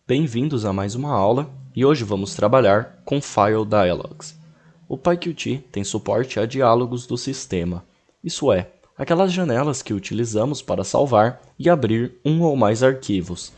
Bem-vindos a mais uma aula e hoje vamos trabalhar com File Dialogs. O PyQt tem suporte a diálogos do sistema, isso é, aquelas janelas que utilizamos para salvar e abrir um ou mais arquivos.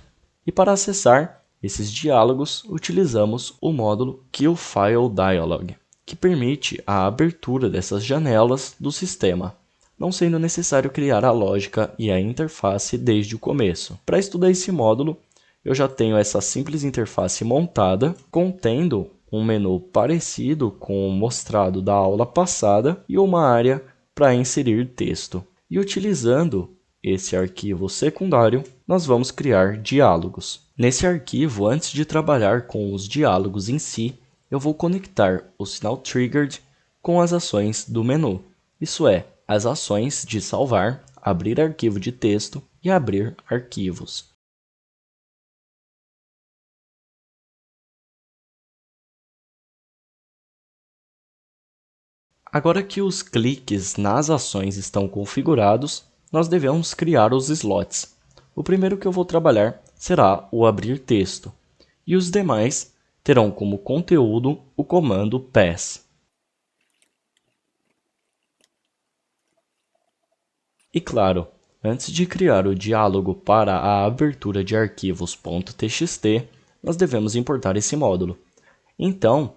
E para acessar esses diálogos, utilizamos o módulo QFileDialog, que permite a abertura dessas janelas do sistema, não sendo necessário criar a lógica e a interface desde o começo. Para estudar esse módulo, eu já tenho essa simples interface montada, contendo um menu parecido com o mostrado da aula passada e uma área para inserir texto. E utilizando esse arquivo secundário, nós vamos criar diálogos. Nesse arquivo, antes de trabalhar com os diálogos em si, eu vou conectar o sinal triggered com as ações do menu, isso é, as ações de salvar, abrir arquivo de texto e abrir arquivos. Agora que os cliques nas ações estão configurados, nós devemos criar os slots. O primeiro que eu vou trabalhar será o abrir texto, e os demais terão como conteúdo o comando pass. E claro, antes de criar o diálogo para a abertura de arquivos.txt, nós devemos importar esse módulo. Então,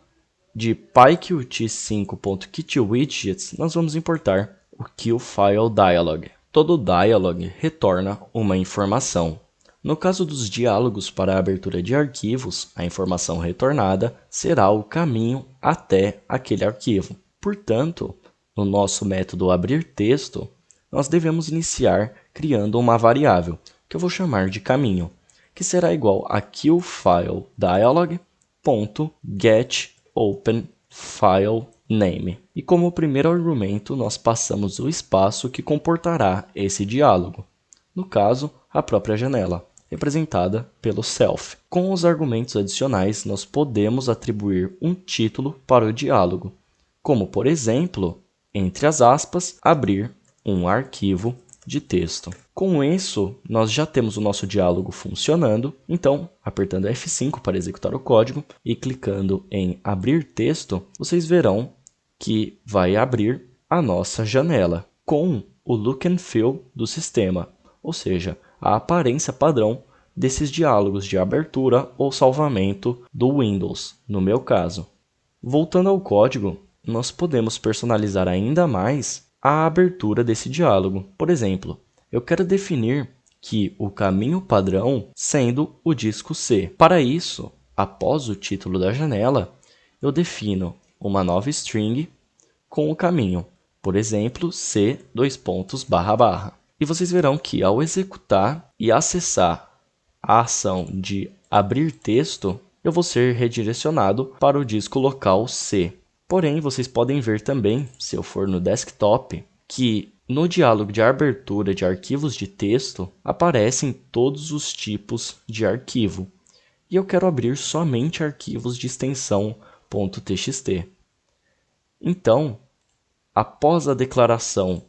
de pyqt5.kitWidgets, nós vamos importar o QFileDialog. Todo dialog retorna uma informação. No caso dos diálogos para a abertura de arquivos, a informação retornada será o caminho até aquele arquivo. Portanto, no nosso método abrirTexto, nós devemos iniciar criando uma variável, que eu vou chamar de caminho, que será igual a QFileDialog.getOpenFileName. E como primeiro argumento, nós passamos o espaço que comportará esse diálogo. No caso, a própria janela, representada pelo self. Com os argumentos adicionais, nós podemos atribuir um título para o diálogo, como, por exemplo, entre as aspas, abrir um arquivo de texto. Com isso, nós já temos o nosso diálogo funcionando, então, apertando F5 para executar o código e clicando em abrir texto, vocês verão que vai abrir a nossa janela com o look and feel do sistema, ou seja, a aparência padrão desses diálogos de abertura ou salvamento do Windows, no meu caso. Voltando ao código, nós podemos personalizar ainda mais a abertura desse diálogo. Por exemplo, eu quero definir que o caminho padrão sendo o disco C. Para isso, após o título da janela, eu defino uma nova string com o caminho, por exemplo, C://. E vocês verão que ao executar e acessar a ação de abrir texto, eu vou ser redirecionado para o disco local C. Porém, vocês podem ver também, se eu for no desktop, que no diálogo de abertura de arquivos de texto aparecem todos os tipos de arquivo. E eu quero abrir somente arquivos de extensão .txt. Então, após a declaração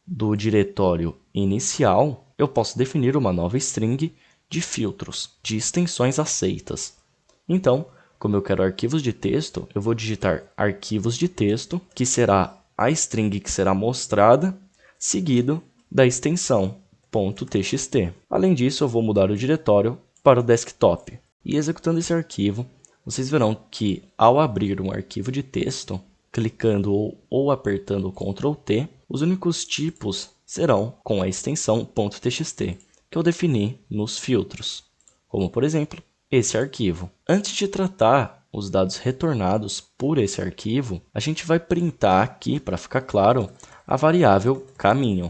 do diretório inicial, eu posso definir uma nova string de filtros, de extensões aceitas. Então, como eu quero arquivos de texto, eu vou digitar arquivos de texto, que será a string que será mostrada, seguido da extensão .txt. Além disso, eu vou mudar o diretório para o desktop. E executando esse arquivo, vocês verão que ao abrir um arquivo de texto, clicando ou apertando Ctrl T, os únicos tipos serão com a extensão .txt, que eu defini nos filtros, como por exemplo, esse arquivo. Antes de tratar os dados retornados por esse arquivo, a gente vai printar aqui, para ficar claro, a variável caminho.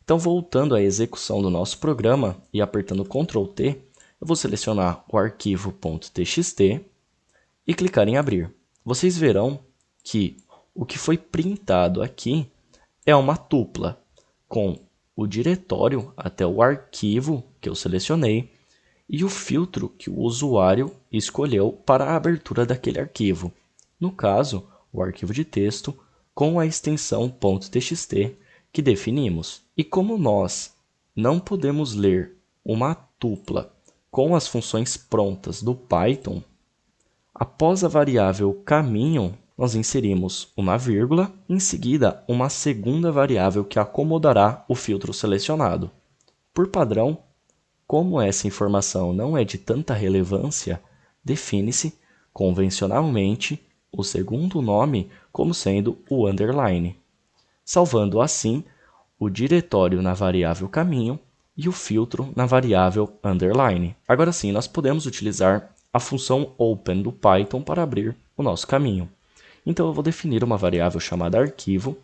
Então, voltando à execução do nosso programa e apertando Ctrl T, eu vou selecionar o arquivo .txt e clicar em abrir. Vocês verão que o que foi printado aqui é uma tupla, com o diretório até o arquivo que eu selecionei, e o filtro que o usuário escolheu para a abertura daquele arquivo. No caso, o arquivo de texto com a extensão .txt que definimos. E como nós não podemos ler uma tupla com as funções prontas do Python, após a variável caminho, nós inserimos uma vírgula, em seguida uma segunda variável que acomodará o filtro selecionado. Por padrão, como essa informação não é de tanta relevância, define-se convencionalmente o segundo nome como sendo o underline, salvando assim o diretório na variável caminho e o filtro na variável underline. Agora sim, nós podemos utilizar a função open do Python para abrir o nosso caminho. Então eu vou definir uma variável chamada arquivo,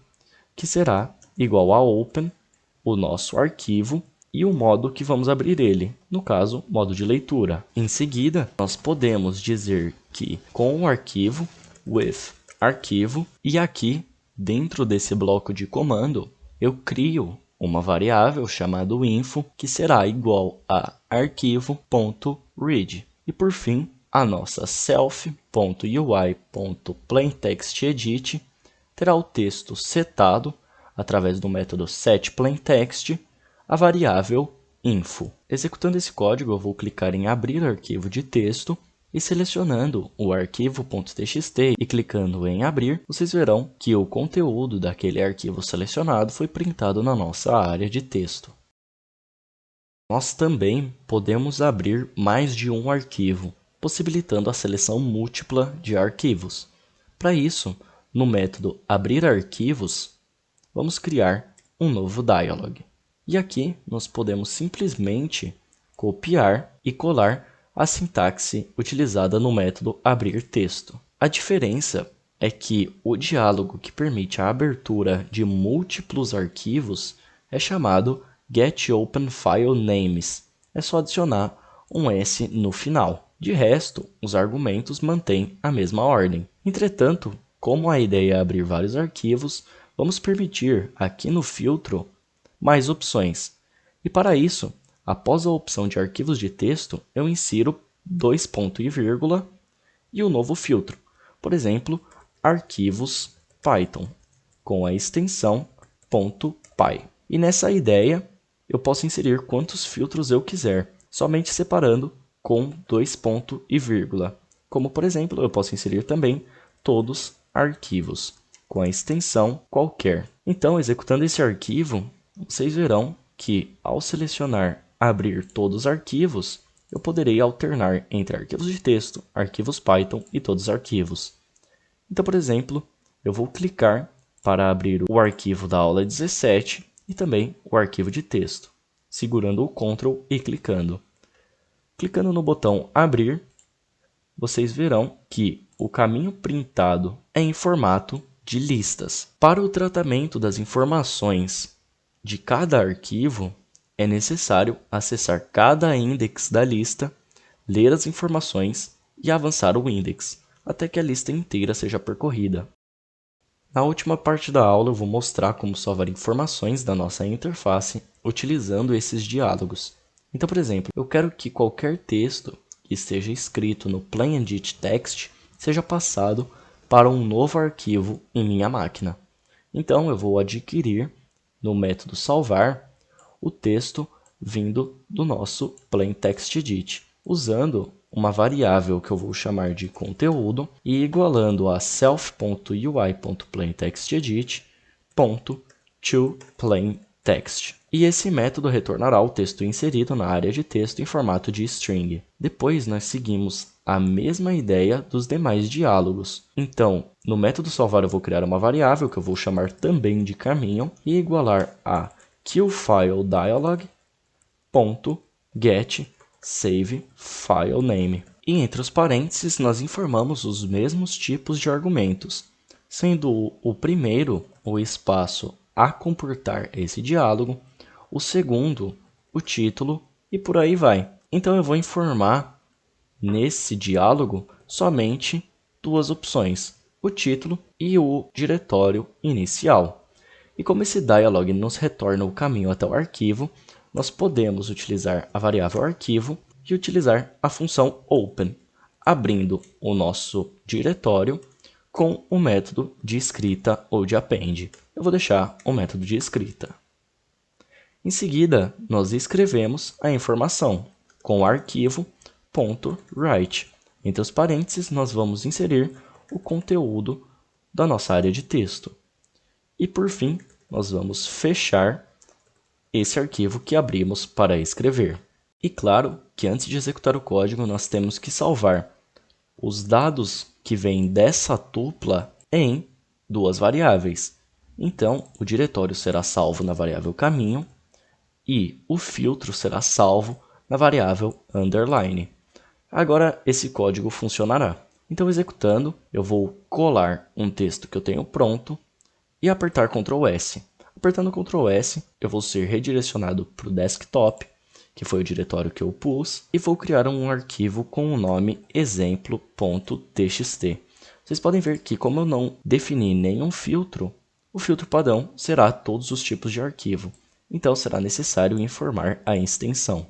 que será igual a open, o nosso arquivo, e o modo que vamos abrir ele, no caso, modo de leitura. Em seguida, nós podemos dizer que com o arquivo, with arquivo, e aqui, dentro desse bloco de comando, eu crio uma variável chamada info, que será igual a arquivo.read. E por fim, a nossa self.ui.plainTextEdit terá o texto setado através do método setPlainText, a variável info. Executando esse código, eu vou clicar em abrir arquivo de texto e selecionando o arquivo.txt e clicando em abrir, vocês verão que o conteúdo daquele arquivo selecionado foi printado na nossa área de texto. Nós também podemos abrir mais de um arquivo, possibilitando a seleção múltipla de arquivos. Para isso, no método abrir arquivos, vamos criar um novo dialog. E aqui nós podemos simplesmente copiar e colar a sintaxe utilizada no método abrir texto. A diferença é que o diálogo que permite a abertura de múltiplos arquivos é chamado getOpenFileNames. É só adicionar um S no final. De resto, os argumentos mantêm a mesma ordem. Entretanto, como a ideia é abrir vários arquivos, vamos permitir aqui no filtro mais opções. E para isso, após a opção de arquivos de texto, eu insiro dois pontos e vírgula e o novo filtro. Por exemplo, arquivos Python, com a extensão .py. E nessa ideia, eu posso inserir quantos filtros eu quiser, somente separando com dois pontos e vírgula. Como, por exemplo, eu posso inserir também todos arquivos, com a extensão qualquer. Então, executando esse arquivo, vocês verão que, ao selecionar abrir todos os arquivos, eu poderei alternar entre arquivos de texto, arquivos Python e todos os arquivos. Então, por exemplo, eu vou clicar para abrir o arquivo da aula 17 e também o arquivo de texto, segurando o Ctrl e clicando. Clicando no botão abrir, vocês verão que o caminho printado é em formato de listas. Para o tratamento das informações de cada arquivo, é necessário acessar cada index da lista, ler as informações e avançar o index, até que a lista inteira seja percorrida. Na última parte da aula, eu vou mostrar como salvar informações da nossa interface utilizando esses diálogos. Então, por exemplo, eu quero que qualquer texto que esteja escrito no plain-edit text seja passado para um novo arquivo em minha máquina. Então, eu vou adquirir no método salvar o texto vindo do nosso plainTextEdit, usando uma variável que eu vou chamar de conteúdo e igualando a self.ui.plainTextEdit.toPlainText. E esse método retornará o texto inserido na área de texto em formato de string. Depois, nós seguimos a mesma ideia dos demais diálogos. Então, no método salvar eu vou criar uma variável que eu vou chamar também de caminho e igualar a queueFileDialog.getSaveFileName. E entre os parênteses nós informamos os mesmos tipos de argumentos, sendo o primeiro o espaço a comportar esse diálogo, o segundo o título e por aí vai. Então eu vou informar nesse diálogo somente duas opções, o título e o diretório inicial. E como esse dialog nos retorna o caminho até o arquivo, nós podemos utilizar a variável arquivo e utilizar a função open, abrindo o nosso diretório com o método de escrita ou de append. Eu vou deixar o método de escrita. Em seguida, nós escrevemos a informação. com arquivo.write. Entre os parênteses, nós vamos inserir o conteúdo da nossa área de texto. E por fim, nós vamos fechar esse arquivo que abrimos para escrever. E claro que antes de executar o código, nós temos que salvar os dados que vêm dessa tupla em duas variáveis. Então, o diretório será salvo na variável caminho e o filtro será salvo na variável underline. Agora, esse código funcionará. Então, executando, eu vou colar um texto que eu tenho pronto e apertar Ctrl S. Apertando Ctrl S, eu vou ser redirecionado para o desktop, que foi o diretório que eu pus, e vou criar um arquivo com o nome exemplo.txt. Vocês podem ver que, como eu não defini nenhum filtro, o filtro padrão será todos os tipos de arquivo. Então, será necessário informar a extensão.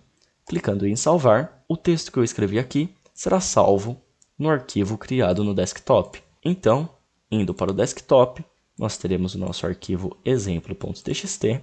Clicando em salvar, o texto que eu escrevi aqui será salvo no arquivo criado no desktop. Então, indo para o desktop, nós teremos o nosso arquivo exemplo.txt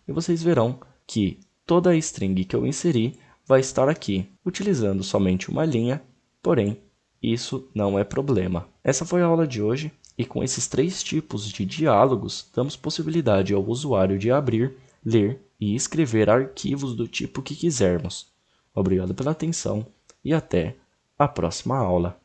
e vocês verão que toda a string que eu inseri vai estar aqui, utilizando somente uma linha, porém, isso não é problema. Essa foi a aula de hoje e com esses 3 tipos de diálogos, damos possibilidade ao usuário de abrir, ler e escrever arquivos do tipo que quisermos. Obrigado pela atenção e até a próxima aula.